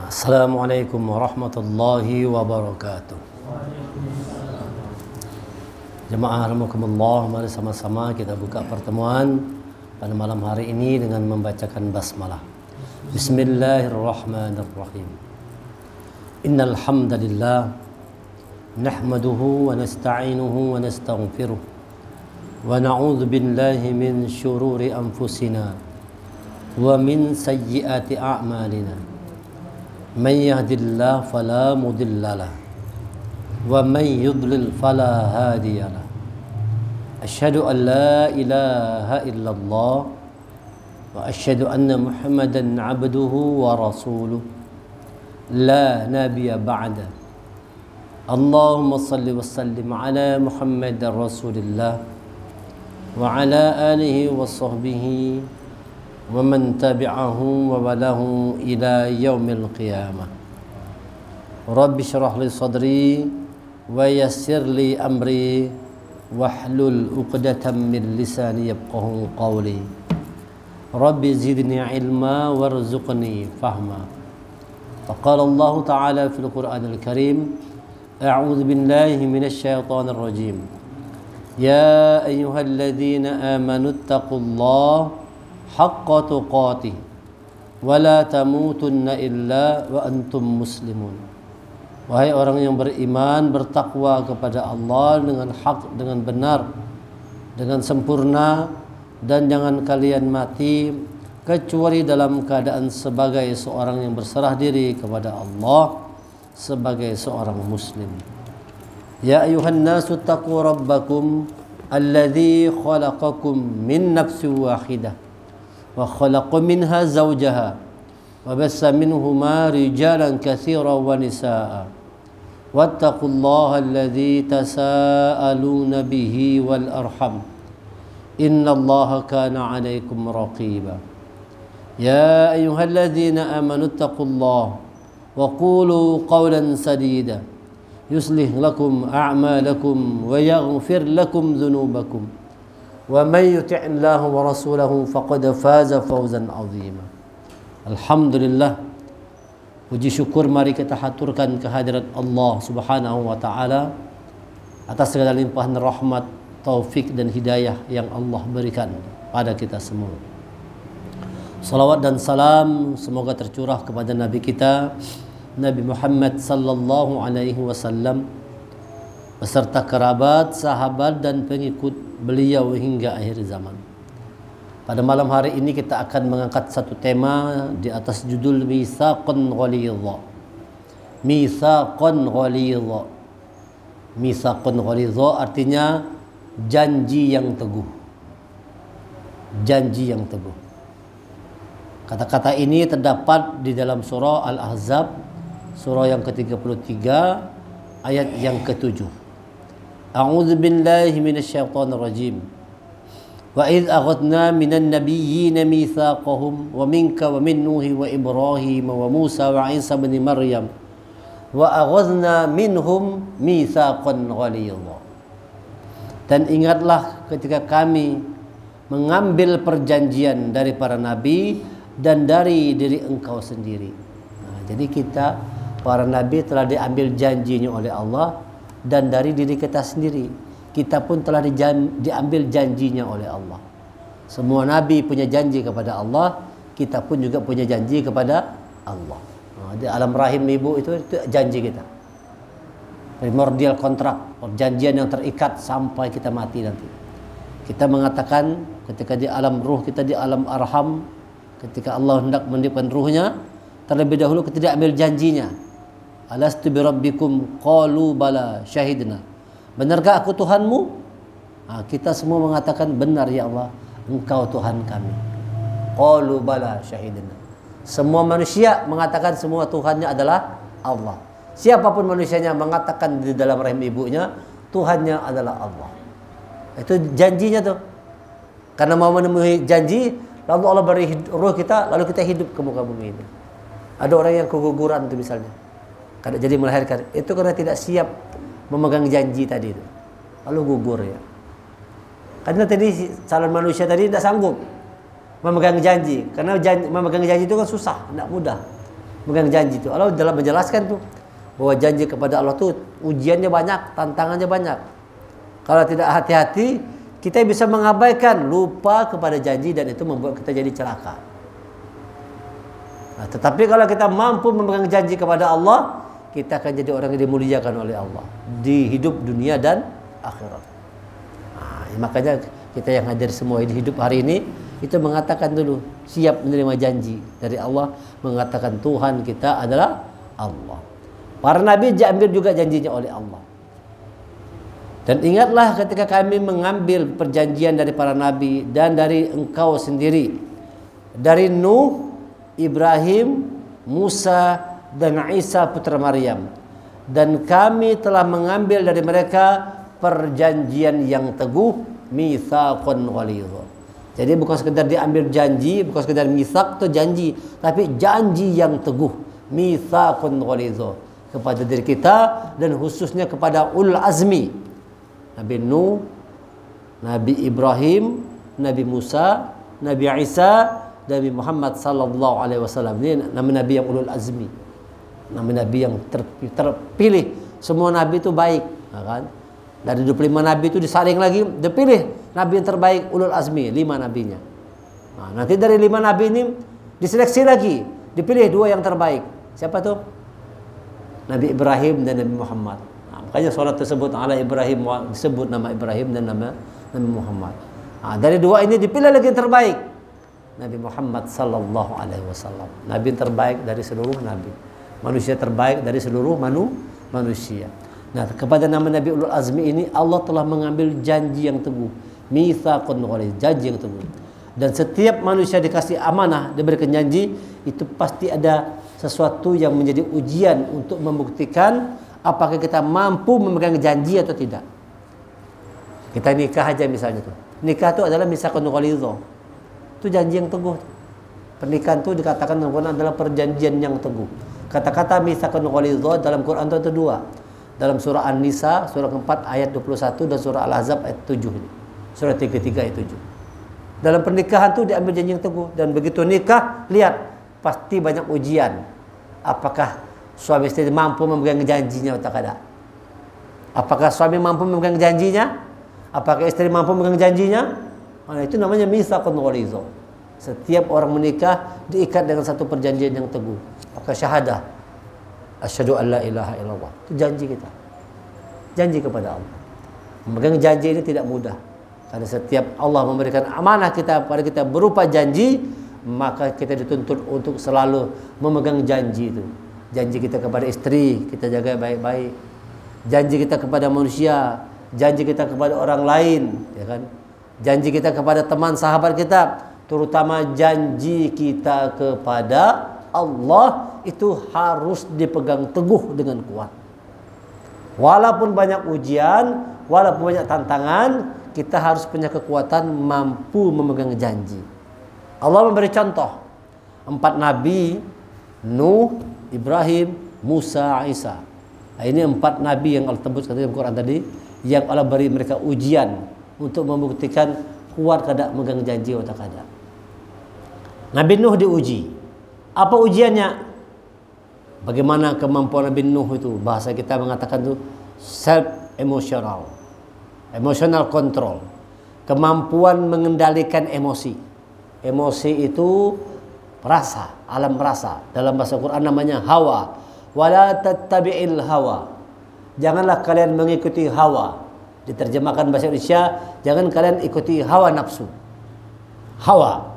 Assalamualaikum warahmatullahi wabarakatuh. Jemaah rahimakumullah, mari sama-sama kita buka pertemuan pada malam hari ini dengan membacakan basmalah. Bismillahirrahmanirrahim. Innal hamdalillah nahmaduhu wa nasta'inuhu wa nastaghfiruh wa na'udzu billahi min syururi anfusina wa min sayyiati a'malina. Man yahdihillahu fala mudilla lahu wa man yudlil fala hadiya lahu. Asyhadu an la ilaha illallah wa asyhadu anna Muhammadan abduhu wa rasuluh la nabiyya ba'da. Allahumma salli wa sallim ala Muhammadin rasulillah wa ala alihi wa sahbihi wa man tabi'ahu wa walahu ila yaumil qiyamah. Rabbi syrah li sadri wa yassir li amri wahlul 'uqdatam min lisani yafqahu qawli. Rabbi zidni ilma warzuqni fahma. Faqala Allah Ta'ala fil Qur'anil Karim, a'udzu billahi minasy syaithanir rajim. Ya ayyuhalladzina amanu taqullaha haqqa tuqatih wa la tamutunna illa wa antum muslimun. Wahai orang yang beriman, bertakwa kepada Allah dengan hak, dengan benar, dengan sempurna, dan jangan kalian mati kecuali dalam keadaan sebagai seorang yang berserah diri kepada Allah, sebagai seorang muslim. Ya ayuhan nasu taqu rabbakum alladzi khalaqakum min nafsin wahidah wa khalaqa minha zawjaha wa bassa minhuma rijalan katsiran wa nisaa wattaqullaha alladzi tasaaluna bihi wal arham innallaha kana 'alaikum raqiba. Ya ayyuhalladzina amanu taqullaha wa qulu qawlan sadida yuslih lakum a'malakum wa yaghfir lakum dhunubakum wa man yuti'illaha wa rasulahu faqad faza fawzan 'azima. Alhamdulillah, puji syukur mari kita haturkan kehadirat Allah Subhanahu wa taala atas segala limpahan rahmat, taufik dan hidayah yang Allah berikan pada kita semua. Salawat dan salam semoga tercurah kepada Nabi kita Nabi Muhammad sallallahu alaihi wasallam beserta kerabat, sahabat dan pengikut beliau hingga akhir zaman. Pada malam hari ini kita akan mengangkat satu tema di atas judul Mitsaqun Ghalidha. Mitsaqun Ghalidha. Mitsaqun Ghalidha artinya janji yang teguh. Janji yang teguh. Kata-kata ini terdapat di dalam surah Al-Ahzab, surah yang ke-33, ayat yang ke-7. A'udzu billahi minasyaitonir rajim. Wa idz aghadna minan nabiyyina mitsaqahum wa minka wa min Nuhi wa Ibrahim wa Musa wa Isa bin Maryam wa aghadna minhum mitsaqan ghalidha. Dan ingatlah ketika kami mengambil perjanjian dari para nabi dan dari diri engkau sendiri. Jadi kita para nabi telah diambil janjinya oleh Allah, dan dari diri kita sendiri kita pun telah diambil janjinya oleh Allah. Semua nabi punya janji kepada Allah, kita pun juga punya janji kepada Allah. Di alam rahim ibu itu janji kita, primordial kontrak, perjanjian yang terikat sampai kita mati nanti. Kita mengatakan ketika di alam ruh kita, di alam arham, ketika Allah hendak meniupkan ruhnya, terlebih dahulu kita diambil janjinya. Alastu birabbikum qalu bala syahidna. Benarkah aku Tuhanmu? Kita semua mengatakan benar ya Allah, engkau Tuhan kami. Qalu bala syahidna. Semua manusia mengatakan semua Tuhannya adalah Allah. Siapapun manusianya mengatakan di dalam rahim ibunya Tuhannya adalah Allah. Itu janjinya tuh. Karena mau memenuhi janji, lalu Allah beri ruh kita, lalu kita hidup ke muka bumi ini. Ada orang yang keguguran tuh misalnya, kada jadi melahirkan, itu karena tidak siap memegang janji tadi itu, lalu gugur ya. Karena tadi calon manusia tadi tidak sanggup memegang janji, karena memegang janji itu kan susah, tidak mudah. memegang janji itu. Allah dalam menjelaskan tuh bahwa janji kepada Allah tuh ujiannya banyak, tantangannya banyak. Kalau tidak hati-hati, kita bisa mengabaikan, lupa kepada janji, dan itu membuat kita jadi celaka. Nah, tetapi kalau kita mampu memegang janji kepada Allah, kita akan jadi orang yang dimuliakan oleh Allah di hidup dunia dan akhirat. Nah, makanya kita yang hadir semua di hidup hari ini itu mengatakan dulu siap menerima janji dari Allah, mengatakan Tuhan kita adalah Allah. Para nabi diambil juga janjinya oleh Allah. Dan ingatlah ketika kami mengambil perjanjian dari para nabi dan dari engkau sendiri, dari Nuh, Ibrahim, Musa, dan Isa putra Maryam, dan kami telah mengambil dari mereka perjanjian yang teguh, mitsaqan ghalidha. Jadi bukan sekedar diambil janji, bukan sekedar mitsaq itu janji, tapi janji yang teguh, mitsaqan ghalidha, kepada diri kita dan khususnya kepada ulul azmi, Nabi Nuh, Nabi Ibrahim, Nabi Musa, Nabi Isa, Nabi Muhammad sallallahu alaihi wasallam. Ini nabi-nabi yang ulul azmi, nabi-nabi yang terpilih. Semua nabi itu baik, kan? Dari 25 nabi itu disaring lagi, dipilih nabi yang terbaik, ulul azmi, 5 nabinya. Nah, nanti dari 5 nabi ini diseleksi lagi, dipilih 2 yang terbaik. Siapa tuh? Nabi Ibrahim dan Nabi Muhammad. Nah, makanya salat tersebut ala Ibrahim, disebut nama Ibrahim dan nama Nabi Muhammad. Nah, dari 2 ini dipilih lagi yang terbaik, Nabi Muhammad sallallahu alaihi wasallam. Nabi yang terbaik dari seluruh nabi, manusia terbaik dari seluruh manusia. Nah, kepada nama Nabi ulul azmi ini Allah telah mengambil janji yang teguh, mitsaqun ghalidh, janji yang teguh. Dan setiap manusia dikasih amanah, diberikan janji, itu pasti ada sesuatu yang menjadi ujian untuk membuktikan apakah kita mampu memegang janji atau tidak. Kita nikah aja misalnya tuh. Nikah itu adalah mitsaqun ghalidh. Itu janji yang teguh. Pernikahan itu dikatakan dalam Quran adalah perjanjian yang teguh. Kata-kata mitsaqun ghalidh dalam Quran itu ada 2. Dalam surah An-Nisa surah keempat ayat 21 dan surah Al-Ahzab ayat 7 ini. Surah 33 ayat 7. Dalam pernikahan itu diambil janji yang teguh, dan begitu nikah, lihat pasti banyak ujian. Apakah suami istri mampu memegang janjinya atau tidak? Apakah suami mampu memegang janjinya? Apakah istri mampu memegang janjinya? Nah, itu namanya mitsaqun ghalidh. Setiap orang menikah diikat dengan satu perjanjian yang teguh. Maka syahadah, asyhadu an la ilaha illallah, itu janji kita. Janji kepada Allah. Memegang janji ini tidak mudah. Karena setiap Allah memberikan amanah kepada kita berupa janji, maka kita dituntut untuk selalu memegang janji itu. Janji kita kepada istri, kita jaga baik-baik. Janji kita kepada manusia, janji kita kepada orang lain, ya kan? Janji kita kepada teman sahabat kita, terutama janji kita kepada Allah itu harus dipegang teguh dengan kuat. Walaupun banyak ujian, walaupun banyak tantangan, kita harus punya kekuatan mampu memegang janji. Allah memberi contoh 4 nabi, Nuh, Ibrahim, Musa, Isa. Nah, ini 4 nabi yang Allah tebus dalam Quran tadi, yang Allah beri mereka ujian untuk membuktikan kuat kada memegang janji atau kada. Nabi Nuh diuji. Apa ujiannya? Bagaimana kemampuan Nabi Nuh itu? Bahasa kita mengatakan itu self emotional, emotional control, kemampuan mengendalikan emosi. Emosi itu rasa, alam rasa. Dalam bahasa Quran namanya hawa. Wala tattabi'il hawa. Janganlah kalian mengikuti hawa. Diterjemahkan bahasa Indonesia, jangan kalian ikuti hawa nafsu. Hawa.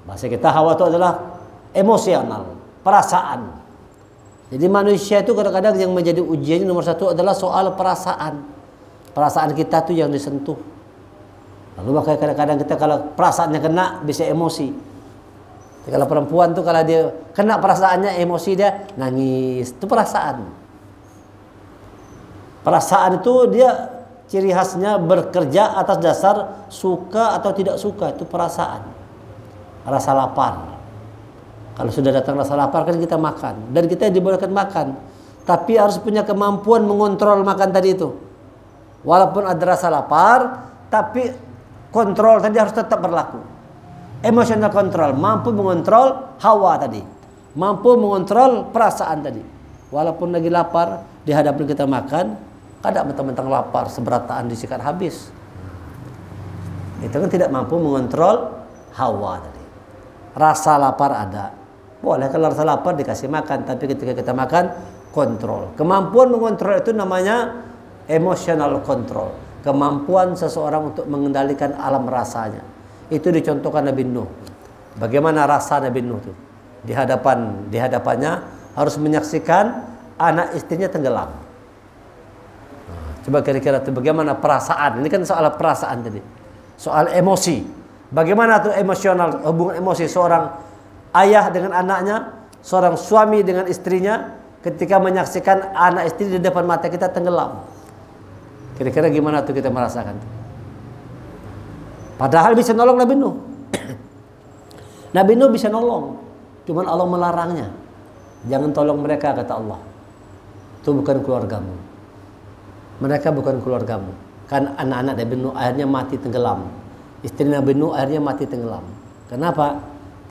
Bahasa kita hawa itu adalah emosional, perasaan. Jadi manusia itu kadang-kadang yang menjadi ujiannya nomor 1 adalah soal perasaan. Perasaan kita tuh yang disentuh. Lalu makanya kadang-kadang kita kalau perasaannya kena bisa emosi. Jadi kalau perempuan tuh kalau dia kena perasaannya, emosi dia nangis. Itu perasaan. Perasaan itu dia ciri khasnya bekerja atas dasar suka atau tidak suka. Itu perasaan. Rasa lapar. Kalau sudah datang rasa lapar kan kita makan. Dan kita dibolehkan makan. Tapi harus punya kemampuan mengontrol makan tadi itu. Walaupun ada rasa lapar, tapi kontrol tadi harus tetap berlaku. Emotional control, mampu mengontrol hawa tadi. mampu mengontrol perasaan tadi. Walaupun lagi lapar, dihadapkan kita makan, kadang mentang-mentang lapar, seberataan disikat habis. Itu kan tidak mampu mengontrol hawa tadi. Rasa lapar ada, boleh kalau rasa lapar dikasih makan, tapi ketika kita makan, kontrol. Kemampuan mengontrol itu namanya emotional control. Kemampuan seseorang untuk mengendalikan alam rasanya. Itu dicontohkan Nabi Nuh. Bagaimana rasa Nabi Nuh itu? Di hadapannya harus menyaksikan anak istrinya tenggelam. Coba kira-kira itu bagaimana perasaan? Ini kan soal perasaan tadi. Soal emosi. Bagaimana tuh emosional, hubungan emosi seorang ayah dengan anaknya, seorang suami dengan istrinya ketika menyaksikan anak istri di depan mata kita tenggelam. Kira-kira gimana tuh kita merasakan? Padahal bisa nolong Nabi Nuh. Nabi Nuh bisa nolong, cuman Allah melarangnya. Jangan tolong mereka, kata Allah. Itu bukan keluargamu. Mereka bukan keluargamu. Kan anak-anak Nabi Nuh akhirnya mati tenggelam. Istri Nabi Nuh akhirnya mati tenggelam. Kenapa?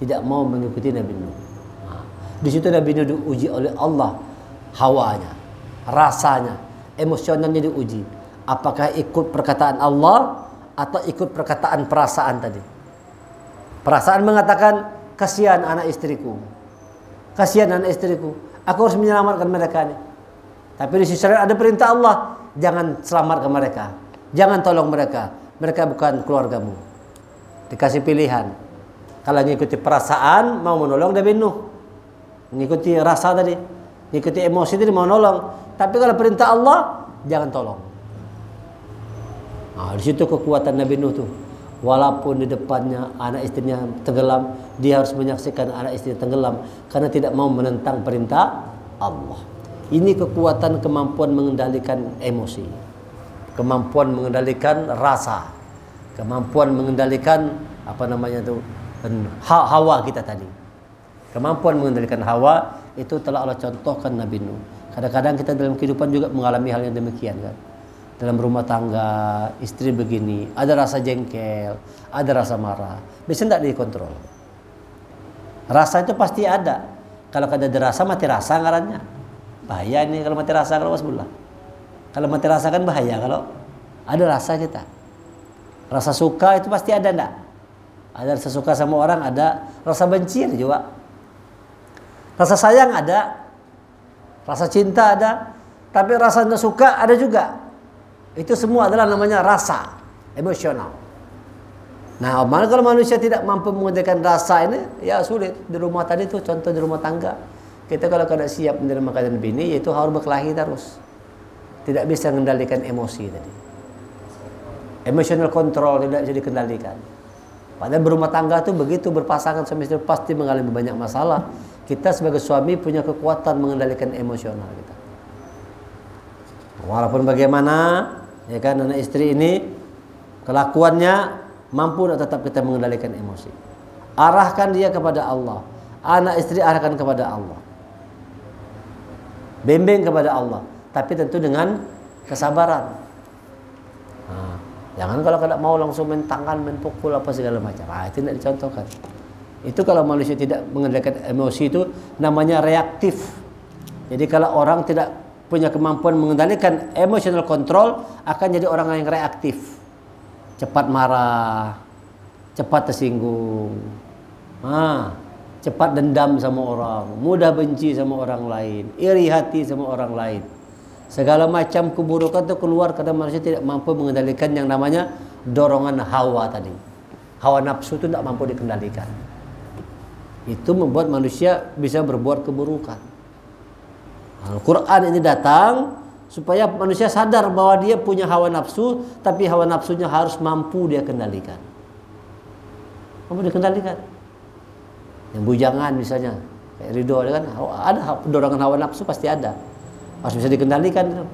Tidak mau mengikuti Nabi Nuh. Nah, di situ Nabi Nuh diuji oleh Allah, hawanya, rasanya, emosionalnya diuji. Apakah ikut perkataan Allah atau ikut perkataan perasaan tadi? Perasaan mengatakan, kasihan anak istriku. Kasihan anak istriku. Aku harus menyelamatkan mereka nih. Tapi di sisi lain ada perintah Allah, jangan selamatkan mereka. Jangan tolong mereka. Mereka bukan keluargamu. Dikasih pilihan. Kalau mengikuti perasaan, mau menolong Nabi Nuh. Mengikuti rasa tadi, mengikuti emosi tadi mau nolong. Tapi kalau perintah Allah, jangan tolong. Nah, di situ kekuatan Nabi Nuh tuh. Walaupun di depannya anak istrinya tenggelam, dia harus menyaksikan anak istrinya tenggelam karena tidak mau menentang perintah Allah. Ini kekuatan kemampuan mengendalikan emosi, kemampuan mengendalikan rasa, kemampuan mengendalikan hawa kita tadi. Kemampuan mengendalikan hawa itu telah Allah contohkan Nabi Nuh. Kadang-kadang kita dalam kehidupan juga mengalami hal yang demikian kan. Dalam rumah tangga, istri begini, ada rasa jengkel, ada rasa marah, bisa tidak dikontrol. Rasa itu pasti ada. Kalau ada rasa, mati rasa ngarannya. Bahaya ini kalau mati rasa, kalau wasbullah. Kalau mati rasa kan bahaya kalau ada rasa kita. Rasa suka itu pasti ada enggak? Ada rasa suka sama orang, ada rasa benci juga. Rasa sayang ada, rasa cinta ada, tapi rasa suka ada juga. Itu semua adalah namanya rasa emosional. Nah, mana kalau manusia tidak mampu mengendalikan rasa ini, ya sulit. Di rumah tadi tuh contoh di rumah tangga. Kita kalau tidak siap menerima keadaan bini, yaitu harus berkelahi terus. Tidak bisa mengendalikan emosi tadi. Emotional control tidak bisa dikendalikan. Padahal berumah tangga tuh begitu berpasangan suami istri pasti mengalami banyak masalah. Kita sebagai suami punya kekuatan mengendalikan emosional kita. Walaupun bagaimana, ya kan, anak istri ini kelakuannya mampu tetap kita mengendalikan emosi. Arahkan dia kepada Allah. Anak istri arahkan kepada Allah. Bimbing kepada Allah. Tapi tentu dengan kesabaran. Nah, jangan kalau tidak mau langsung main tangan, main pukul apa segala macam. Itu tidak dicontohkan. Itu kalau manusia tidak mengendalikan emosi itu namanya reaktif. Jadi kalau orang tidak punya kemampuan mengendalikan emotional control, akan jadi orang yang reaktif. Cepat marah, cepat tersinggung, cepat dendam sama orang, mudah benci sama orang lain, iri hati sama orang lain. Segala macam keburukan itu keluar karena manusia tidak mampu mengendalikan yang namanya dorongan hawa tadi. Hawa nafsu itu tidak mampu dikendalikan. Itu membuat manusia bisa berbuat keburukan. Al-Quran ini datang supaya manusia sadar bahwa dia punya hawa nafsu, tapi hawa nafsunya harus mampu dia kendalikan. Mampu dikendalikan. Yang bujangan misalnya, kayak Ridho kan, ada dorongan hawa nafsu pasti ada. Harus bisa dikendalikan.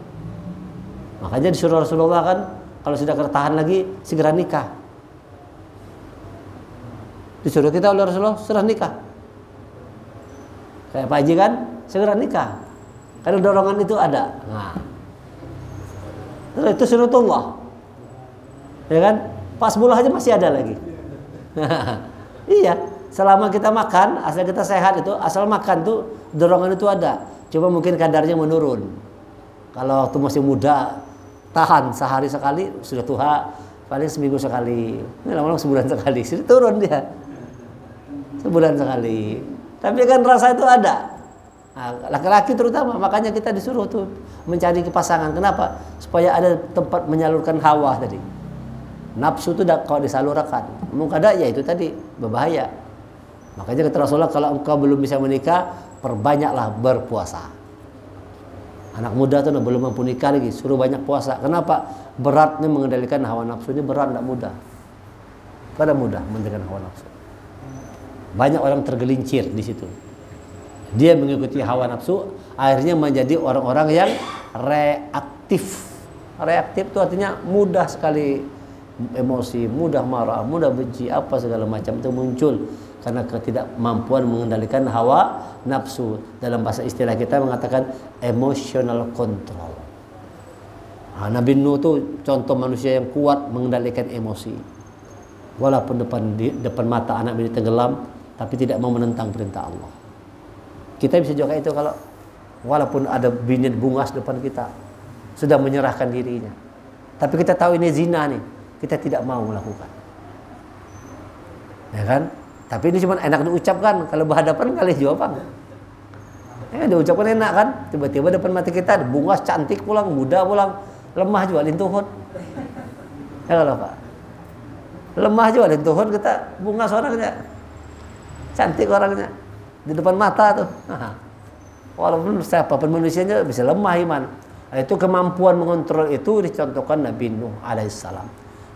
Makanya disuruh Rasulullah kan, kalau sudah tertahan lagi segera nikah. Disuruh kita oleh Rasulullah segera nikah. Kayak Pak Haji kan, segera nikah. Karena dorongan itu ada. Nah, itu sunatullah. Ya kan? Pas bulan aja masih ada lagi. Iya, selama kita makan, asal kita sehat itu, asal makan tuh dorongan itu ada. Cuma mungkin kadarnya menurun. Kalau waktu masih muda, tahan sehari sekali, sudah tua paling seminggu sekali. Ini lama-lama sebulan sekali, sudah turun dia. Sebulan sekali. Tapi kan rasa itu ada. Nah, laki-laki terutama, makanya kita disuruh tuh mencari pasangan. Kenapa? Supaya ada tempat menyalurkan hawa tadi. Nafsu itu kalau disalurkan, mungkin ada ya itu tadi berbahaya. Makanya kata Rasulullah, kalau engkau belum bisa menikah, perbanyaklah berpuasa. Anak muda tuh belum mampu nikah lagi, suruh banyak puasa. Kenapa? Beratnya mengendalikan hawa nafsu ini berat, tidak mudah. Tidak mudah mengendalikan hawa nafsu. Banyak orang tergelincir di situ. Dia mengikuti hawa nafsu, akhirnya menjadi orang-orang yang reaktif. Reaktif itu artinya mudah sekali emosi, mudah marah, mudah benci, apa segala macam itu muncul karena ketidakmampuan mengendalikan hawa nafsu. Dalam bahasa istilah kita mengatakan emotional control. Nah, Nabi Nuh itu contoh manusia yang kuat mengendalikan emosi. Walaupun depan mata anak ini tenggelam, tapi tidak mau menentang perintah Allah. Kita bisa juga itu kalau walaupun ada bibit bungas depan kita, sudah menyerahkan dirinya. Tapi kita tahu ini zina nih, kita tidak mau melakukan. Ya kan? Tapi ini cuma enak diucapkan, kalau berhadapan kali jawaban. Ya, diucapkan enak kan? Tiba-tiba depan mata kita ada bungas cantik pulang, muda pulang, lemah juga lintuhun. Ya kalau Pak. Lemah juga lintuhun kita bungas orangnya. Cantik orangnya di depan mata tuh. Walaupun siapapun manusianya bisa lemah iman. Itu kemampuan mengontrol itu dicontohkan Nabi Nuh alaihissalam.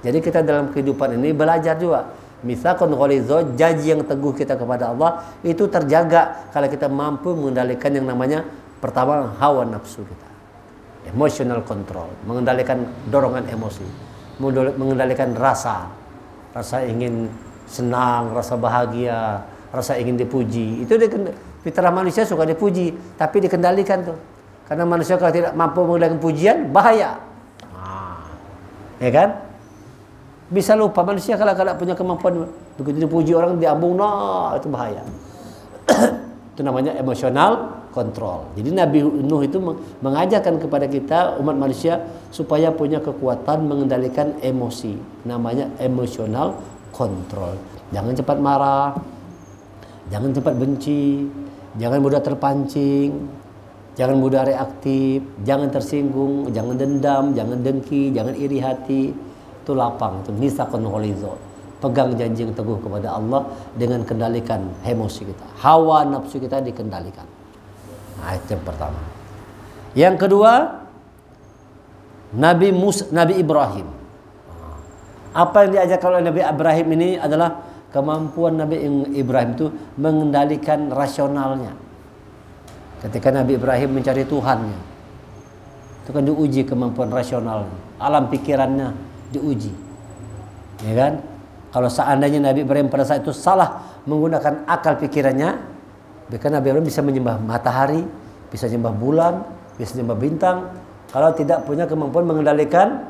Jadi kita dalam kehidupan ini belajar juga. Mitsaqun ghaliza, janji yang teguh kita kepada Allah itu terjaga kalau kita mampu mengendalikan yang namanya pertama hawa nafsu kita. Emotional control, mengendalikan dorongan emosi, mengendalikan rasa ingin senang, rasa bahagia, rasa ingin dipuji. Itu fitrah manusia suka dipuji, tapi dikendalikan tuh. Karena manusia kalau tidak mampu mengendalikan pujian bahaya. Ya kan? Bisa lupa manusia kalau punya kemampuan begitu dipuji orang diambung, nah itu bahaya. Itu namanya emotional control. Jadi Nabi Nuh itu mengajarkan kepada kita umat manusia supaya punya kekuatan mengendalikan emosi. Namanya emotional control. Jangan cepat marah, jangan cepat benci, jangan mudah terpancing, jangan mudah reaktif, jangan tersinggung, jangan dendam, jangan dengki, jangan iri hati. Itu lapang, itu mitsaqun ghaliza. Pegang janji yang teguh kepada Allah dengan kendalikan emosi kita. Hawa nafsu kita dikendalikan. Nah, itu yang pertama. Yang kedua, Nabi Ibrahim. Apa yang diajarkan oleh Nabi Ibrahim ini adalah kemampuan Nabi Ibrahim itu mengendalikan rasionalnya. Ketika Nabi Ibrahim mencari Tuhannya, itu kan diuji kemampuan rasionalnya, alam pikirannya diuji, ya kan? Kalau seandainya Nabi Ibrahim pada saat itu salah menggunakan akal pikirannya, bahkan Nabi Ibrahim bisa menyembah matahari, bisa menyembah bulan, bisa menyembah bintang. Kalau tidak punya kemampuan mengendalikan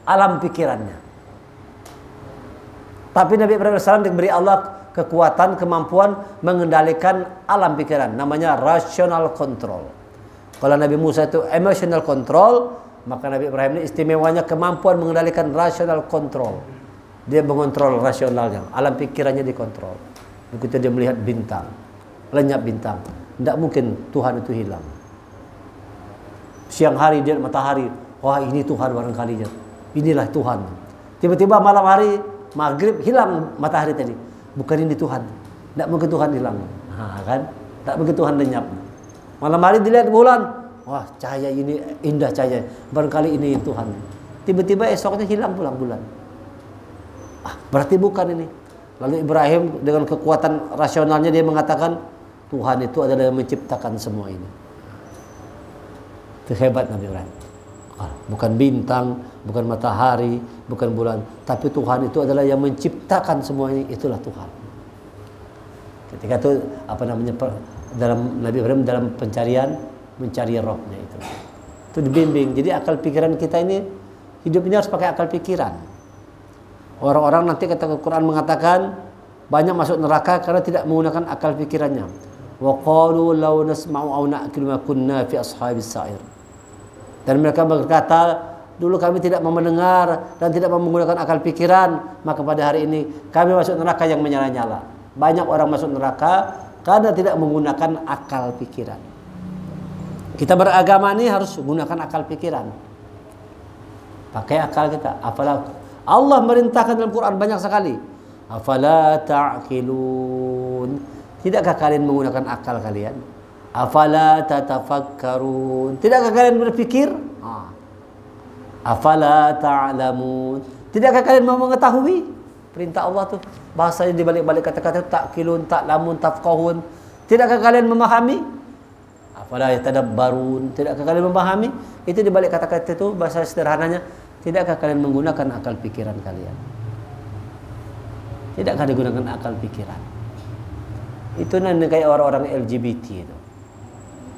alam pikirannya. Tapi Nabi Ibrahim AS diberi Allah kekuatan, kemampuan mengendalikan alam pikiran. Namanya rational control. Kalau Nabi Musa itu emotional control, maka Nabi Ibrahim ini istimewanya kemampuan mengendalikan rational control. Dia mengontrol rasionalnya, alam pikirannya dikontrol. Begitu dia melihat bintang, lenyap bintang, tidak mungkin Tuhan itu hilang. Siang hari dia matahari, wah ini Tuhan barangkali, inilah Tuhan. Tiba-tiba malam hari maghrib hilang matahari tadi, bukan ini Tuhan, tidak mungkin Tuhan hilang. Nah, kan? Tidak mungkin Tuhan lenyap. Malam hari dilihat bulan, wah cahaya ini indah cahaya, barangkali ini Tuhan. Tiba-tiba esoknya hilang pulang bulan. Berarti bukan ini. Lalu Ibrahim dengan kekuatan rasionalnya dia mengatakan Tuhan itu adalah yang menciptakan semua ini. Itu hebat Nabi Ibrahim. Bukan bintang, bukan matahari, bukan bulan, tapi Tuhan itu adalah yang menciptakan semua ini. Itulah Tuhan. Ketika itu dalam Nabi Ibrahim dalam mencari rohnya itu dibimbing. Jadi akal pikiran kita ini hidupnya harus pakai akal pikiran. Orang-orang nanti kata Quran mengatakan banyak masuk neraka karena tidak menggunakan akal pikirannya. Wa qalu law nasma'u aw na'qilu ma kunna fi ashabis sa'ir. Dan mereka berkata, dulu kami tidak mau mendengar dan tidak mau menggunakan akal pikiran, maka pada hari ini kami masuk neraka yang menyala-nyala. Banyak orang masuk neraka karena tidak menggunakan akal pikiran. Kita beragama ini harus menggunakan akal pikiran. Pakai akal kita. Allah merintahkan dalam Quran banyak sekali. Afala ta'qilun. Tidakkah kalian menggunakan akal kalian? Afala tatafakkarun. Tidakkah kalian berpikir? Afala ta'lamun. Tidakkah kalian mau mengetahui? Perintah Allah tuh bahasanya di balik-balik kata-kata ta'qilun, ta'lamun, tafqahun. Tidakkah kalian memahami? Afala yatadabbarun. Tidakkah kalian memahami? Itu di balik kata-kata itu bahasa sederhananya, tidakkah kalian menggunakan akal pikiran kalian? Tidakkah digunakan akal pikiran? Itu nanti kayak orang-orang LGBT itu.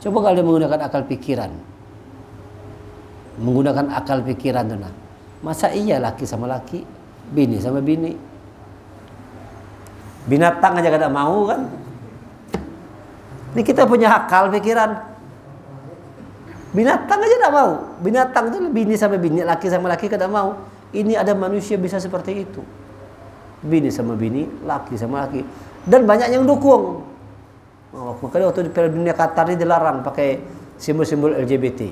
Coba kalian menggunakan akal pikiran. Menggunakan akal pikiran tuh nah. Masa iya laki sama laki, bini sama bini? Binatang aja kada mau kan? Ini kita punya akal pikiran. Binatang aja tidak mau. Binatang itu bini sama bini, laki sama laki kada mau. Ini ada manusia bisa seperti itu. Bini sama bini, laki sama laki. Dan banyak yang dukung. Makanya waktu di Piala Dunia Qatar ini dilarang pakai simbol-simbol LGBT.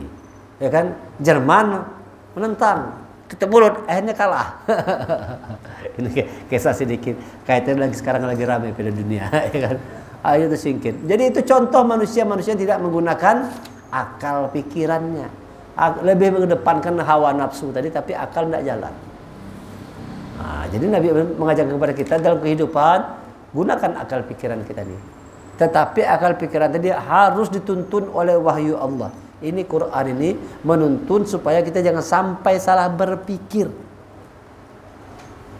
Ya kan? Jerman menentang. Kita mulut, akhirnya kalah. Ini kisah sedikit. Kaitannya lagi sekarang lagi ramai Piala Dunia. Ya kan? Ayo tersingkir. Jadi itu contoh manusia-manusia tidak menggunakan akal pikirannya. Lebih mengedepankan hawa nafsu tadi, tapi akal tidak jalan. Nah, jadi Nabi mengajarkan kepada kita dalam kehidupan, gunakan akal pikiran kita nih. Tetapi akal pikiran tadi harus dituntun oleh wahyu Allah. Ini Quran ini menuntun supaya kita jangan sampai salah berpikir.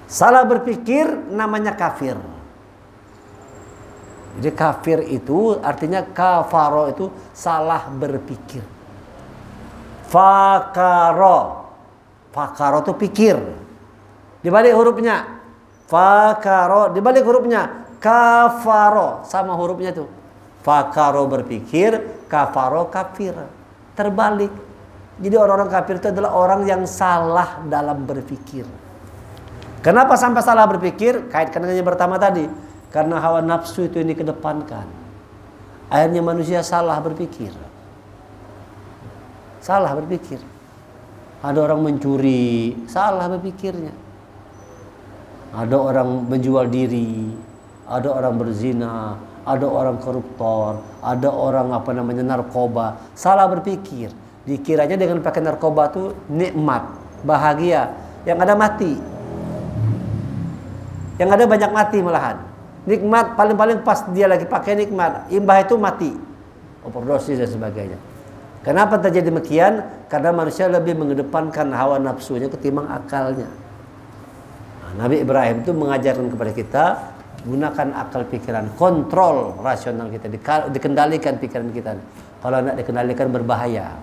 Salah berpikir namanya kafir. Jadi kafir itu artinya kafaro itu salah berpikir. Fakaro. Fakaro itu pikir. Di balik hurufnya fakaro, di balik hurufnya kafaro, sama hurufnya tuh. Fakaro berpikir, kafaro kafir. Terbalik. Jadi orang-orang kafir itu adalah orang yang salah dalam berpikir. Kenapa sampai salah berpikir? Kaitkan dengan yang pertama tadi. Karena hawa nafsu itu yang dikedepankan. Akhirnya manusia salah berpikir. Salah berpikir. Ada orang mencuri, salah berpikirnya. Ada orang menjual diri, ada orang berzina, ada orang koruptor, ada orang narkoba. Salah berpikir. Dikiranya dengan pakai narkoba itu nikmat, bahagia. Yang ada mati. Yang ada banyak mati malahan. Nikmat paling-paling pas dia lagi pakai nikmat, imbah itu mati, overdosis dan sebagainya. Kenapa terjadi demikian? Karena manusia lebih mengedepankan hawa nafsunya ketimbang akalnya. Nah, Nabi Ibrahim itu mengajarkan kepada kita gunakan akal pikiran, kontrol rasional kita, dikendalikan pikiran kita. Kalau tidak dikendalikan berbahaya.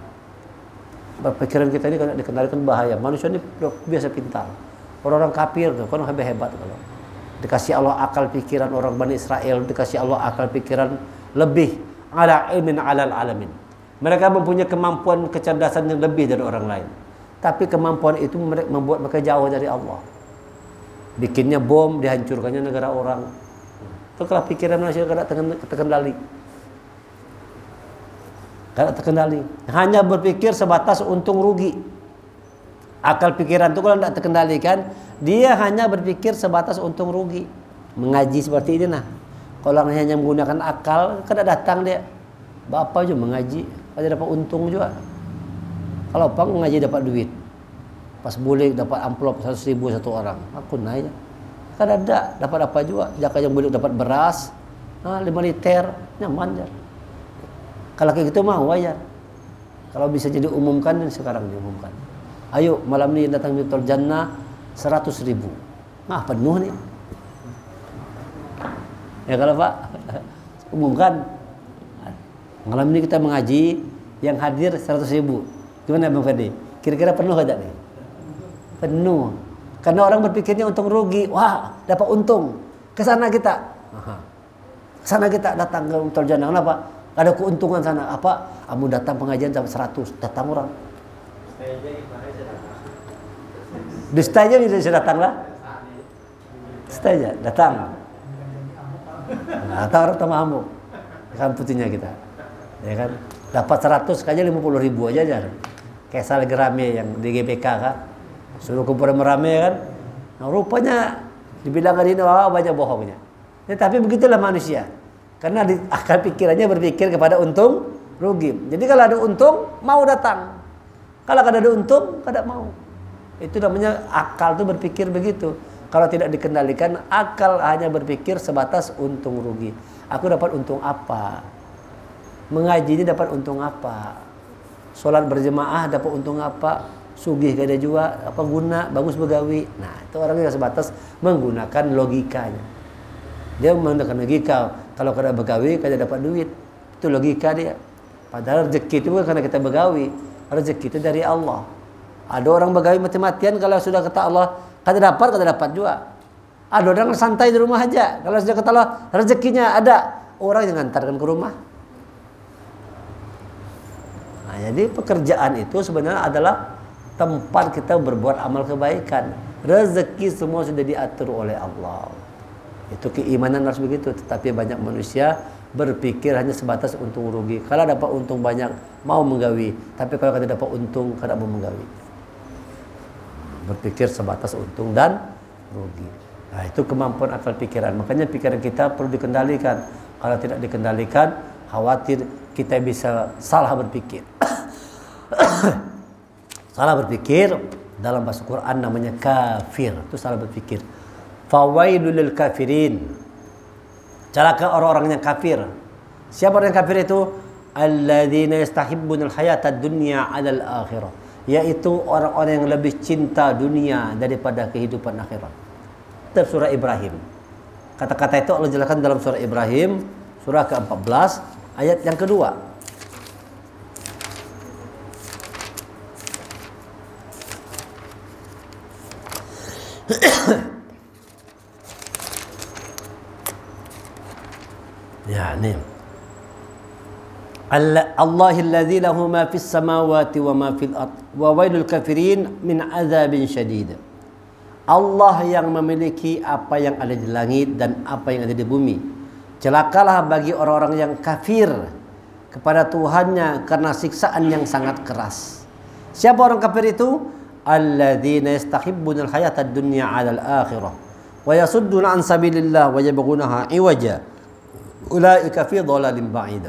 Pikiran kita ini kalau dikendalikan bahaya. Manusia ini biasa pintar. Orang-orang kafir tuh kan hebat kalau dikasih Allah akal pikiran. Orang Bani Israel dikasih Allah akal pikiran lebih ala ilmin alal alamin. Mereka mempunyai kemampuan kecerdasan yang lebih dari orang lain. Tapi kemampuan itu membuat mereka jauh dari Allah. Bikinnya bom, dihancurkannya negara orang. Itu kalau pikiran manusia tidak terkendali. Tidak terkendali. Hanya berpikir sebatas untung rugi. Akal pikiran itu kalau tidak terkendalikan, dia hanya berpikir sebatas untung rugi. Mengaji seperti ini nah. Kalau hanya menggunakan akal, kada datang dia. Bapak juga mengaji, ada dapat untung juga. Kalau pang mengaji dapat duit. Pas boleh dapat amplop 100.000 satu orang. Aku naik. Kada ada dapat apa juga. Jaka yang boleh dapat beras, 5 liter, nyaman ya. Kalau kayak gitu mau wajar. Kalau bisa jadi umumkan sekarang diumumkan. Ayo malam ini datang Miftahul Jannah 100.000. Nah penuh nih. Ya kalau Pak umumkan. Malam ini kita mengaji yang hadir 100.000. Gimana Bang Ferdi? Kira-kira penuh aja nih? Penuh. Karena orang berpikirnya untung rugi. Wah dapat untung. Ke sana kita. Ke sana kita datang ke Tarjana. Kenapa? Ada keuntungan sana. Apa? Kamu datang pengajian sampai 100, datang orang. Di stay-nya bisa datang lah. Stay-nya datang. Nah, atau orang tamamu. Kan putihnya kita. Ya kan? Dapat 100 aja 50.000 aja. Kayak lagi rame yang di GPK kan. Suruh kumpul merame kan. Nah, rupanya dibilang hari ini banyak bohongnya. Ya, tapi begitulah manusia. Karena akal pikirannya berpikir kepada untung rugi. Jadi kalau ada untung mau datang. Kalau ada untung tidak mau. Itu namanya akal itu berpikir begitu. Kalau tidak dikendalikan, akal hanya berpikir sebatas untung rugi. Aku dapat untung apa? Mengaji ini dapat untung apa? Sholat berjemaah dapat untung apa? Sugih kada juga, apa guna, bagus begawi. Nah, itu orang yang sebatas menggunakan logikanya. Dia menggunakan logika. Kalau kada begawi, kada dapat duit. Itu logika dia. Padahal rezeki itu bukan karena kita begawi. Rezeki itu dari Allah. Ada orang begawi mati-matian, kalau sudah kata Allah, kada dapat juga. Ada orang santai di rumah aja. Kalau sudah kata Allah, rezekinya ada. Orang yang ngantarkan ke rumah. Nah, jadi pekerjaan itu sebenarnya adalah tempat kita berbuat amal kebaikan. Rezeki semua sudah diatur oleh Allah. Itu keimanan harus begitu. Tetapi banyak manusia berpikir hanya sebatas untung rugi. Kalau dapat untung banyak mau menggawi, tapi kalau tidak dapat untung tidak mau menggawi. Berpikir sebatas untung dan rugi. Nah, itu kemampuan akal pikiran. Makanya pikiran kita perlu dikendalikan. Kalau tidak dikendalikan, khawatir kita bisa salah berpikir. Salah berpikir dalam bahasa Quran namanya kafir. Itu salah berpikir. Fawailul lil kafirin. Celaka orang-orang yang kafir. Siapa orang yang kafir itu? Alladzina yastahibbunal hayatad dunya 'alal akhirah. Yaitu orang-orang yang lebih cinta dunia daripada kehidupan akhirat. Dalam surah Ibrahim. Kata-kata itu Allah jelaskan dalam surah Ibrahim, surah ke-14, ayat yang kedua. Ya, ini. Allahilladzi lahu ma fis samawati wa ma fil ard wa wailul kafirin min adzabin syadid. Allah yang memiliki apa yang ada di langit dan apa yang ada di bumi. Celakalah bagi orang-orang yang kafir kepada Tuhannya karena siksaan yang sangat keras. Siapa orang kafir itu? Alladzina yastahibbunal hayatad dunya 'alal akhirah wa yasudduna an sabilillah wa yabghunaha iwaja. Ulaika fi dhalalin ba'id.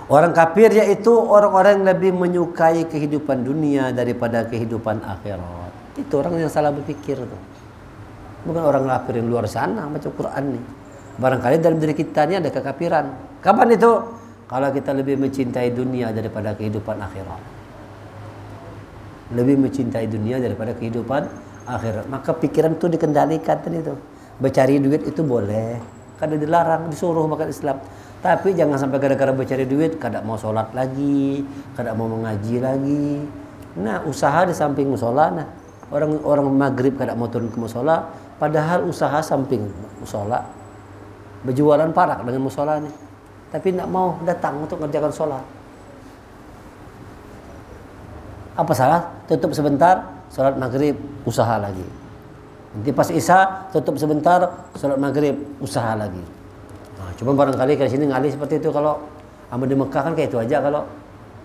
Orang kafir yaitu orang-orang yang lebih menyukai kehidupan dunia daripada kehidupan akhirat. Itu orang yang salah berpikir tuh. Bukan orang kafir yang luar sana macam Quran nih. Barangkali dalam diri kita ini ada kekafiran. Kapan itu? Kalau kita lebih mencintai dunia daripada kehidupan akhirat. Lebih mencintai dunia daripada kehidupan akhirat. Maka pikiran itu dikendalikan itu. Mencari duit itu boleh. Kada dilarang, disuruh makan Islam. Tapi jangan sampai gara-gara mencari duit kada mau sholat lagi, kada mau mengaji lagi. Nah, usaha di samping musola. Nah, orang maghrib kada mau turun ke musola, padahal usaha samping musola. Berjualan parak dengan musola nih. Tapi tidak mau datang untuk mengerjakan sholat. Apa salah? Tutup sebentar, sholat maghrib, usaha lagi. Nanti pas Isya tutup sebentar, sholat maghrib, usaha lagi. Nah, cuma barangkali ke sini ngalih seperti itu. Kalau amal di Mekah kan kayak itu aja. Kalau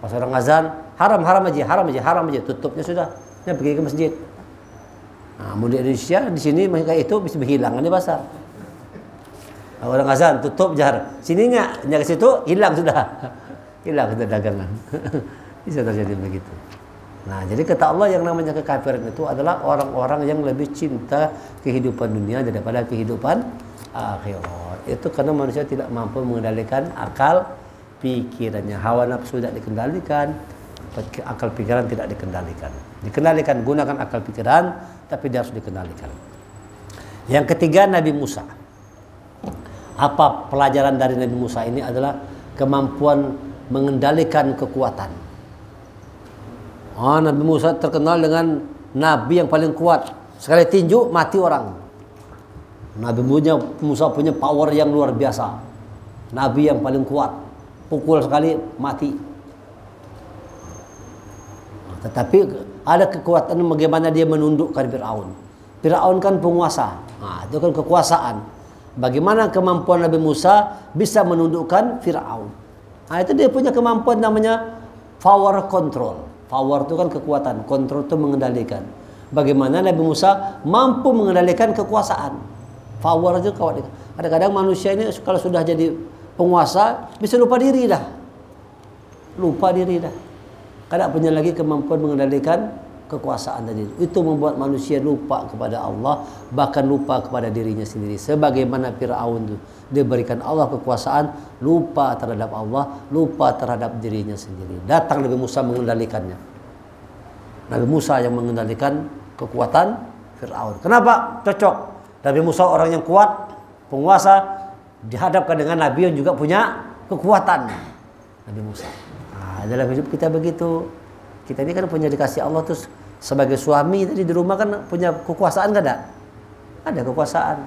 pas orang azan haram aja, tutupnya sudah. Dia pergi ke masjid. Nah, mau di Indonesia di sini masih kayak itu bisa berhilangan di pasar. Nah, orang azan tutup jar. Sininya ke situ hilang sudah. Hilang sudah dagangan. Bisa terjadi begitu. Nah, jadi kata Allah yang namanya kekafiran itu adalah orang-orang yang lebih cinta kehidupan dunia daripada kehidupan akhirat. Itu karena manusia tidak mampu mengendalikan akal pikirannya. Hawa nafsu tidak dikendalikan, akal pikiran tidak dikendalikan. Dikendalikan, gunakan akal pikiran, tapi dia harus dikendalikan. Yang ketiga, Nabi Musa. Apa pelajaran dari Nabi Musa ini adalah kemampuan mengendalikan kekuatan. Nabi Musa terkenal dengan Nabi yang paling kuat. Sekali tinju mati orang. Nabi Musa punya power yang luar biasa. Nabi yang paling kuat. Pukul sekali mati. Tetapi ada kekuatan bagaimana dia menundukkan Fir'aun. Fir'aun kan penguasa. Nah, itu kan kekuasaan. Bagaimana kemampuan Nabi Musa bisa menundukkan Fir'aun. Nah, itu dia punya kemampuan namanya power control. Power itu kan kekuatan, control itu mengendalikan. Bagaimana Nabi Musa mampu mengendalikan kekuasaan. Power itu kadang-kadang manusia ini kalau sudah jadi penguasa bisa lupa diri dah. Lupa diri dah. Kadang punya lagi kemampuan mengendalikan kekuasaan tadi. Itu membuat manusia lupa kepada Allah, bahkan lupa kepada dirinya sendiri. Sebagaimana Fir'aun itu diberikan Allah kekuasaan, lupa terhadap Allah, lupa terhadap dirinya sendiri. Datang Nabi Musa mengendalikannya. Nabi Musa yang mengendalikan kekuatan Fir'aun. Kenapa? Cocok. Nabi Musa orang yang kuat, penguasa, dihadapkan dengan Nabi yang juga punya kekuatan. Nabi Musa. Nah, dalam hidup kita begitu. Kita ini kan punya dikasih Allah terus sebagai suami tadi di rumah kan punya kekuasaan gak ada? Ada kekuasaan.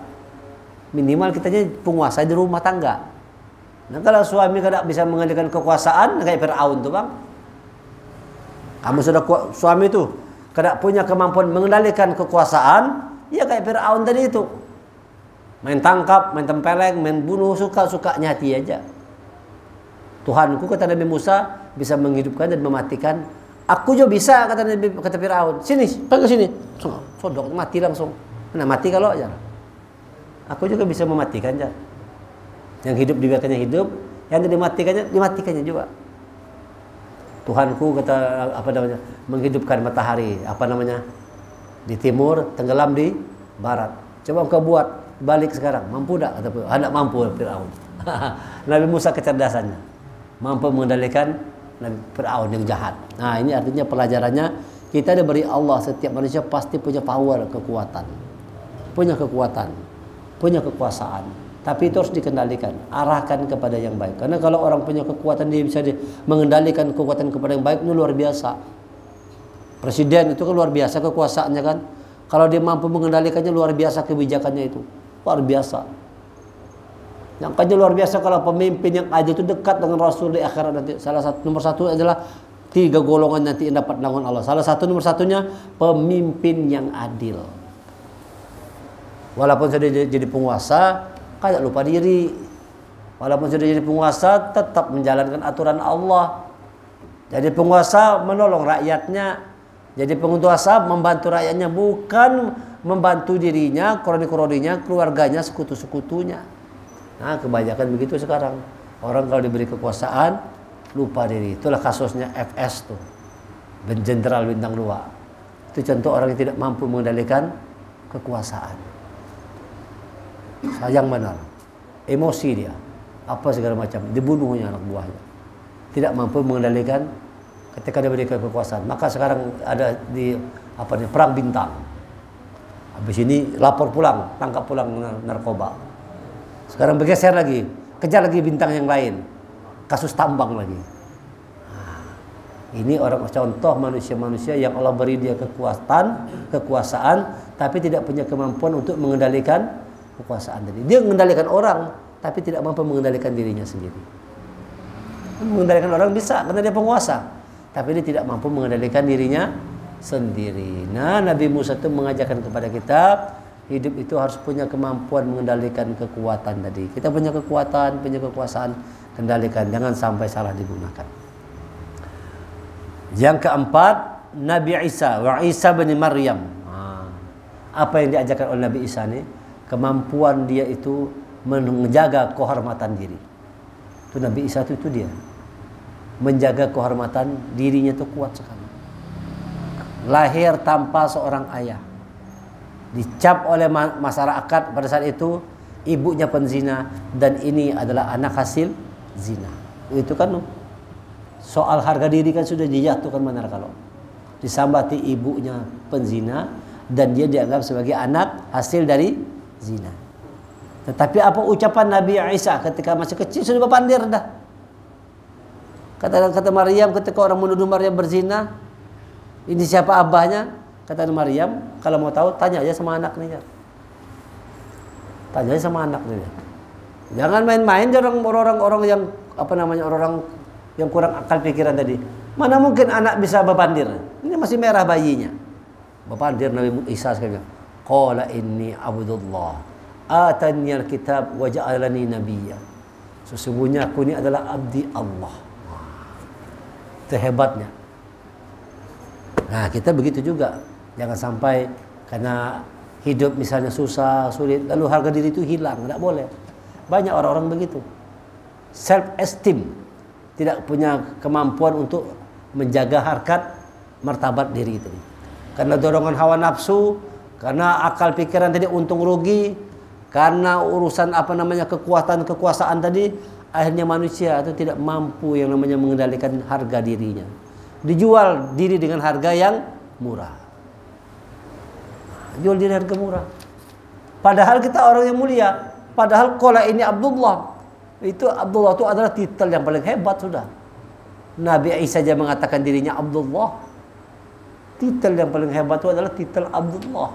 Minimal kitanya penguasa di rumah tangga. Nah, kalau suami kada bisa mengendalikan kekuasaan kayak Fir'aun tuh, Bang. Kamu sudah suami itu kada punya kemampuan mengendalikan kekuasaan, ya kayak Fir'aun tadi itu. Main tangkap, main tempeleng, main bunuh, suka-sukanya hati aja. Tuhanku, kata Nabi Musa, bisa menghidupkan dan mematikan. Aku juga bisa, kata Fir'aun. Sini, pergi ke sini. Sodok, mati langsung. Nah, mati kalau aja. Aku juga bisa mematikan aja. Yang hidup dibiarkannya hidup, yang dimatikannya juga. Tuhanku, kata apa namanya, menghidupkan matahari, apa namanya, di timur, tenggelam di barat. Coba engkau buat balik sekarang, mampu tak? Kata Fir'aun. Tidak mampu Fir'aun. Nabi Musa kecerdasannya mampu mengendalikan Fir'aun yang jahat. Nah, ini artinya pelajarannya kita diberi Allah, setiap manusia pasti punya power, kekuatan, punya kekuasaan. Tapi itu harus dikendalikan, arahkan kepada yang baik. Karena kalau orang punya kekuatan dia bisa mengendalikan kekuatan kepada yang baik, itu luar biasa. Presiden itu kan luar biasa kekuasaannya kan. Kalau dia mampu mengendalikannya luar biasa kebijakannya itu, luar biasa. Yang kaji luar biasa kalau pemimpin yang adil itu dekat dengan Rasul di akhirat nanti. Nomor satu adalah 3 golongan nanti yang dapat naungan Allah. Nomor satunya pemimpin yang adil. Walaupun sudah jadi penguasa, kayak lupa diri. Walaupun sudah jadi penguasa, tetap menjalankan aturan Allah. Jadi penguasa menolong rakyatnya. Jadi penguasa membantu rakyatnya, bukan membantu dirinya, kroni-kroninya, keluarganya, sekutu-sekutunya. Nah, kebanyakan begitu sekarang. Orang kalau diberi kekuasaan lupa diri. Itulah kasusnya FS tuh, Jenderal Bintang 2. Itu contoh orang yang tidak mampu mengendalikan kekuasaan. Sayang benar. Emosi dia. Apa segala macam, dibunuhnya anak buahnya. Tidak mampu mengendalikan ketika dia diberikan kekuasaan. Maka sekarang ada di perang bintang. Habis ini lapor pulang, tangkap pulang narkoba. Sekarang bergeser lagi, kejar lagi bintang yang lain, kasus tambang lagi. Nah, ini orang contoh manusia-manusia yang Allah beri dia kekuasaan, tapi tidak punya kemampuan untuk mengendalikan kekuasaan tadi. Dia mengendalikan orang, tapi tidak mampu mengendalikan dirinya sendiri. Mengendalikan orang bisa karena dia penguasa, tapi dia tidak mampu mengendalikan dirinya sendiri. Nah, Nabi Musa itu mengajarkan kepada kita, hidup itu harus punya kemampuan mengendalikan kekuatan tadi. Kita punya kekuatan, punya kekuasaan, kendalikan, jangan sampai salah digunakan. Yang keempat, Nabi Isa, wa Isa bin Maryam. Apa yang diajarkan oleh Nabi Isa ini? Kemampuan dia itu menjaga kehormatan diri. Itu Nabi Isa itu dia. Menjaga kehormatan dirinya itu kuat sekali. Lahir tanpa seorang ayah. Dicap oleh masyarakat pada saat itu ibunya penzina dan ini adalah anak hasil zina. Itu kan soal harga diri kan sudah dijatuhkan benar kalau disambati ibunya penzina dan dia dianggap sebagai anak hasil dari zina. Tetapi apa ucapan Nabi Isa ketika masih kecil sudah berpandir dah. Kata Maryam ketika orang menuduh Maryam berzina, ini siapa abahnya? Kata Maryam, kalau mau tahu tanya aja sama anak nih. Tanya sama anak dia. Jangan main-main orang-orang yang orang yang kurang akal pikiran tadi. Mana mungkin anak bisa bepandir? Ini masih merah bayinya. Bepandir Nabi Isa sekali. Qala inni abdullah atani alkitab wa ja'alani nabiyya. Sesungguhnya aku ini adalah abdi Allah. Itu hebatnya. Nah, kita begitu juga. Jangan sampai karena hidup misalnya susah, sulit, lalu harga diri itu hilang. Tidak boleh. Banyak orang-orang begitu. Self esteem, tidak punya kemampuan untuk menjaga harkat martabat diri itu. Karena dorongan hawa nafsu, karena akal pikiran tadi untung rugi, karena urusan kekuasaan tadi, akhirnya manusia itu tidak mampu yang namanya mengendalikan harga dirinya. Dijual diri dengan harga yang murah. Jual diri harga murah. Padahal kita orang yang mulia. Padahal qala ini Abdullah. Itu Abdullah itu adalah titel yang paling hebat sudah. Nabi Isa saja mengatakan dirinya Abdullah. Titel yang paling hebat itu adalah titel Abdullah.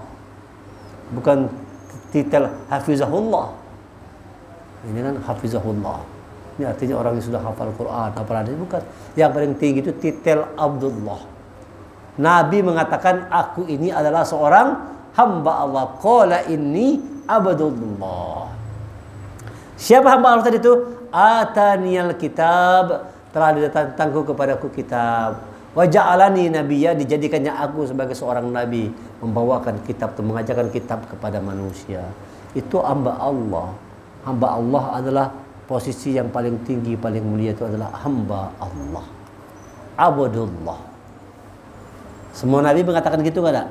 Bukan titel Hafizahullah. Ini kan Hafizahullah. Ini artinya orang yang sudah hafal Quran, hafal hadis, bukan. Yang paling tinggi itu titel Abdullah. Nabi mengatakan aku ini adalah seorang hamba Allah. Qala inni abdullah. Siapa hamba Allah tadi itu? Ataniyal kitab, telah didatangkan kepadaku kitab. Wa ja'alani nabiyya, dijadikannya aku sebagai seorang nabi, membawakan kitab, mengajarkan kitab kepada manusia. Itu hamba Allah. Hamba Allah adalah posisi yang paling tinggi, paling mulia, itu adalah hamba Allah. Abdullah. Semua nabi mengatakan gitu enggak ada?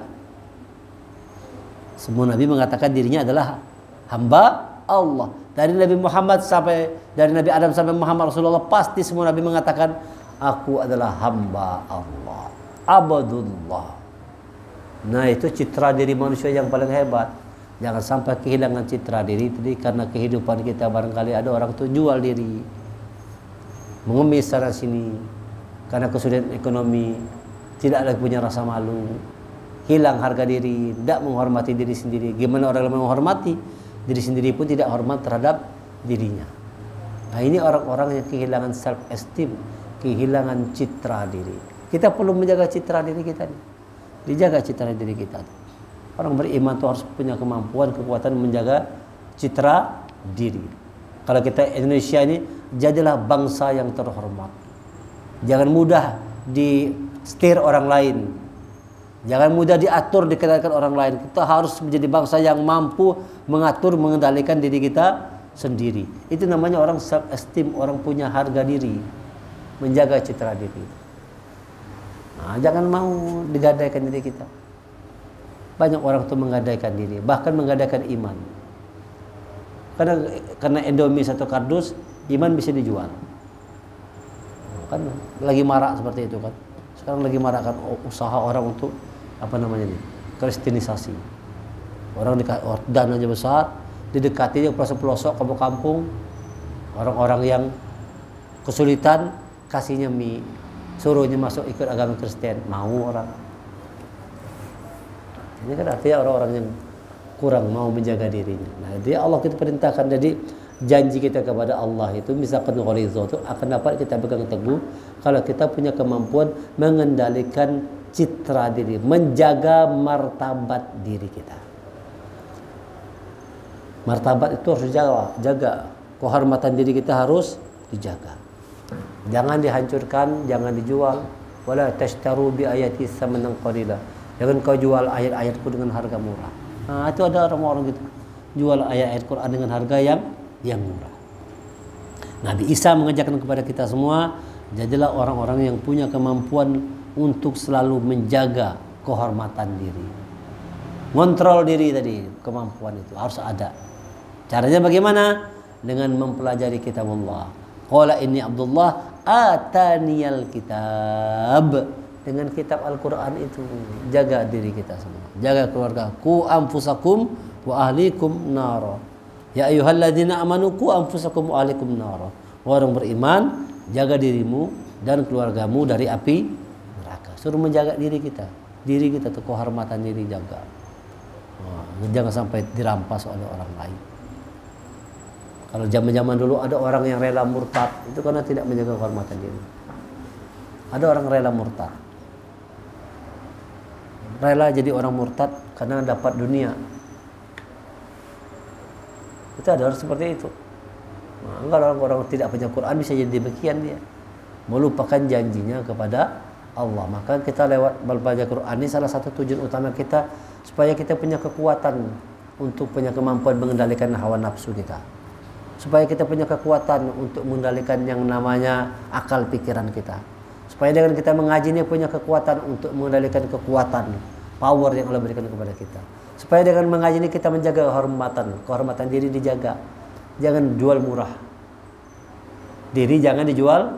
Semua nabi mengatakan dirinya adalah hamba Allah. Dari Nabi Muhammad dari Nabi Adam sampai Muhammad Rasulullah, pasti semua nabi mengatakan aku adalah hamba Allah, Abdullah. Nah, itu citra diri manusia yang paling hebat. Jangan sampai kehilangan citra diri tadi karena kehidupan kita. Barangkali ada orang tuh jual diri, mengemis sana sini karena kesulitan ekonomi, tidak lagi punya rasa malu, hilang harga diri, tidak menghormati diri sendiri. Gimana orang yang menghormati diri sendiri pun tidak hormat terhadap dirinya. Nah, ini orang-orang yang kehilangan self esteem, kehilangan citra diri. Kita perlu menjaga citra diri kita nih. Dijaga citra diri kita. Orang beriman itu harus punya kemampuan, kekuatan menjaga citra diri. Kalau kita Indonesia ini, jadilah bangsa yang terhormat. Jangan mudah di setir orang lain. Jangan mudah diatur, dikendalikan orang lain. Kita harus menjadi bangsa yang mampu mengatur, mengendalikan diri kita sendiri. Itu namanya orang self esteem, orang punya harga diri, menjaga citra diri. Nah, jangan mau digadaikan diri kita. Banyak orang tuh menggadaikan diri, bahkan menggadaikan iman. Karena Indomie satu kardus, iman bisa dijual. Kan lagi marak seperti itu kan. Sekarang lagi marak kan usaha orang untuk kristenisasi. Orang dananya besar, didekatinya pelosok-pelosok kampung-kampung, orang-orang yang kesulitan, kasihnya mie, suruhnya masuk ikut agama Kristen, mau orang. Ini kan artinya orang-orang yang kurang mau menjaga dirinya. Nah, dia Allah kita perintahkan, jadi janji kita kepada Allah itu misalkan ghorizo itu akan dapat kita pegang teguh kalau kita punya kemampuan mengendalikan citra diri, menjaga martabat diri kita. Martabat itu harus jaga. Kehormatan diri kita harus dijaga. Jangan dihancurkan, jangan dijual. Wala tashtaru bi ayati tsamanan qalila. Jangan kau jual ayat-ayatku dengan harga murah. Nah, itu ada orang-orang gitu. Jual ayat-ayat Quran dengan harga yang murah. Nabi Isa mengajarkan kepada kita semua, jadilah orang-orang yang punya kemampuan untuk selalu menjaga kehormatan diri. Ngontrol diri tadi, kemampuan itu harus ada. Caranya bagaimana? Dengan mempelajari kitab Allah. Qala inni Abdullah ataniyal kitab. Dengan kitab Al-Quran itu jaga diri kita semua, jaga keluarga. Ku anfusakum wa ahlikum nara. Ya ayyuhalladzina amanu ku anfusakum wa ahlikum nara. Orang beriman, jaga dirimu dan keluargamu dari api neraka. Suruh menjaga diri kita tuh kehormatan diri jaga. Jangan sampai dirampas oleh orang lain. Kalau zaman-zaman dulu ada orang yang rela murtad, itu karena tidak menjaga kehormatan diri. Ada orang rela murtad. Rela jadi orang murtad karena dapat dunia. Itu ada orang seperti itu. Nah, kalau orang-orang tidak punya Quran bisa jadi demikian dia. Melupakan janjinya kepada Allah. Maka kita lewat membaca Quran ini salah satu tujuan utama kita supaya kita punya kekuatan untuk punya kemampuan mengendalikan hawa nafsu kita. Supaya kita punya kekuatan untuk mengendalikan yang namanya akal pikiran kita. Supaya dengan kita mengaji ini punya kekuatan untuk mengendalikan kekuatan, power yang Allah berikan kepada kita. Supaya dengan mengaji ini kita menjaga kehormatan diri dijaga. Jangan jual murah. Diri jangan dijual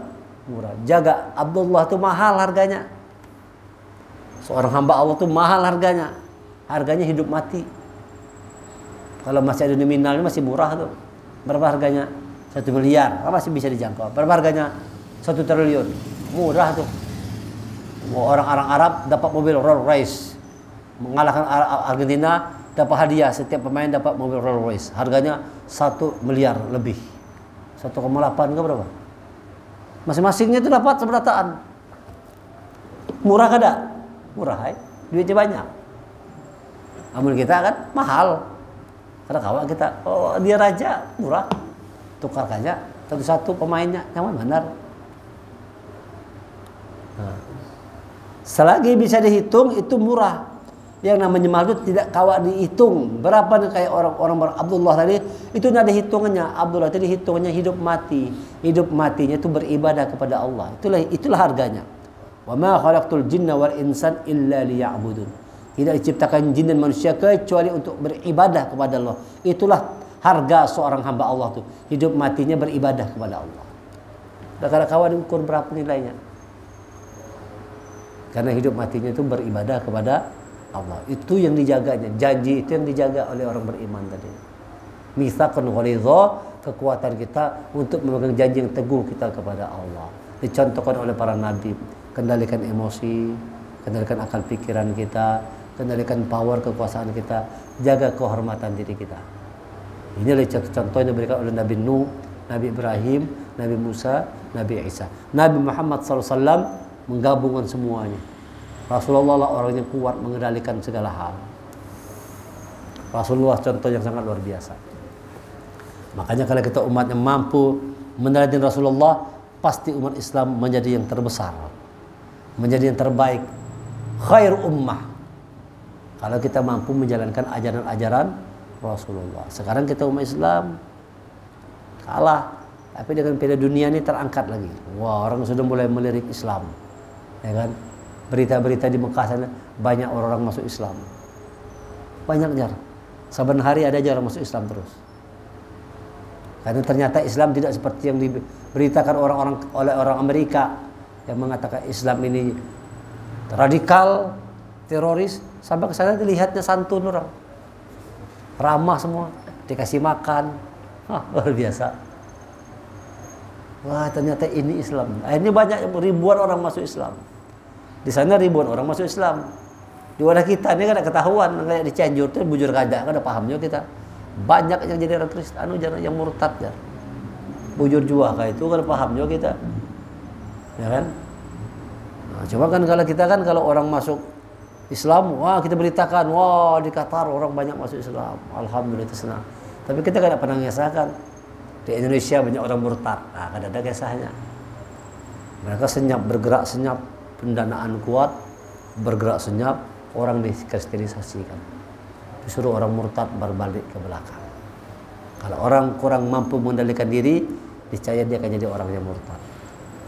murah. Jaga. Abdullah itu mahal harganya. Seorang hamba Allah itu mahal harganya. Harganya hidup mati. Kalau masih ada nominal ini masih murah tuh. Berapa harganya? 1 miliar. Masih bisa dijangkau. Berapa harganya? 1 triliun. Murah tuh. Orang-orang Arab dapat mobil Rolls Royce. Mengalahkan Argentina, dapat hadiah, setiap pemain dapat mobil Rolls Royce. Harganya 1 miliar lebih. 1,8 ke berapa? Masing-masingnya itu dapat seberataan. Murah kada? Murah, hai. Duitnya banyak. Namun kita kan mahal. Karena kawan kita, oh dia raja, murah. Tukarkannya satu-satu pemainnya, nyaman benar. Nah. Selagi bisa dihitung itu murah. Yang namanya mahal itu tidak kawat dihitung. Berapa nih kayak orang-orang Abdullah tadi itu tidak ada hitungannya. Abdullah tadi hitungannya hidup mati. Hidup matinya itu beribadah kepada Allah. Itulah harganya. Wa ma khalaqtul jinna wal insan illa liya'budun. Tidak diciptakan jin dan manusia kecuali untuk beribadah kepada Allah. Itulah harga seorang hamba Allah itu. Hidup matinya beribadah kepada Allah. Kalau kawan ukur berapa nilainya? Karena hidup matinya itu beribadah kepada Allah. Itu yang dijaganya. Janji itu yang dijaga oleh orang beriman tadi. Mitsaqun ghalidha, kekuatan kita untuk memegang janji yang teguh kita kepada Allah. Dicontohkan oleh para nabi. Kendalikan emosi, kendalikan akal pikiran kita, kendalikan power kekuasaan kita, jaga kehormatan diri kita. Ini adalah contoh yang diberikan oleh Nabi Nuh, Nabi Ibrahim, Nabi Musa, Nabi Isa. Nabi Muhammad SAW menggabungkan semuanya. Rasulullah lah orang yang kuat mengendalikan segala hal. Rasulullah contoh yang sangat luar biasa. Makanya kalau kita umatnya mampu meneladani Rasulullah, pasti umat Islam menjadi yang terbesar, menjadi yang terbaik, khair ummah. Kalau kita mampu menjalankan ajaran-ajaran Rasulullah. Sekarang kita umat Islam kalah, tapi dengan Piala Dunia ini terangkat lagi. Wah, orang sudah mulai melirik Islam, ya kan? Berita-berita di Mekah sana banyak orang-orang masuk Islam. Banyak jar. Saban hari ada jar masuk Islam terus. Karena ternyata Islam tidak seperti yang diberitakan orang-orang oleh orang Amerika yang mengatakan Islam ini radikal, teroris. Sampai ke sana dilihatnya santun orang. Ramah semua, dikasih makan. Luar biasa. Wah, ternyata ini Islam. Akhirnya banyak ribuan orang masuk Islam. Di sana ribuan orang masuk Islam. Di wadah kita ini kan ada ketahuan kayak di Cianjur itu bujur kada kan ada pahamnya kita. Banyak yang jadi orang Kristen, yang murtad ya. Bujur jua kayak itu kan pahamnya kita. Ya kan? Nah, coba kan kalau kita kan kalau orang masuk Islam, wah kita beritakan, wah di Qatar orang banyak masuk Islam. Alhamdulillah itu senang. Tapi kita tidak pernah mengesahkan di Indonesia banyak orang murtad. Nah, kan ada kisahnya. Mereka senyap, bergerak senyap. Pendanaan kuat, bergerak senyap, orang dikristenisasikan. Disuruh orang murtad berbalik ke belakang. Kalau orang kurang mampu mengendalikan diri, niscaya dia akan jadi orang yang murtad.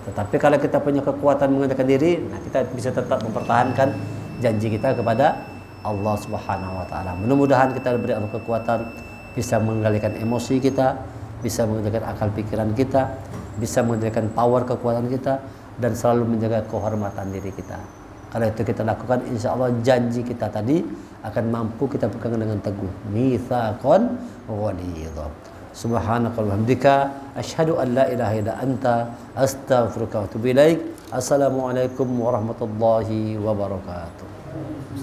Tetapi kalau kita punya kekuatan mengendalikan diri, nah kita bisa tetap mempertahankan janji kita kepada Allah Subhanahu wa taala. Mudah-mudahan kita diberi kekuatan bisa mengendalikan emosi kita, bisa mengendalikan akal pikiran kita, bisa mengendalikan power kekuatan kita, dan selalu menjaga kehormatan diri kita. Kalau itu kita lakukan, insya Allah janji kita tadi akan mampu kita pegang dengan teguh. Mitsaqan ghalidha. Subhanakallahumma hamdika asyhadu an la ilaha illa anta astaghfiruka wa atubu ilaik. Assalamualaikum warahmatullahi wabarakatuh.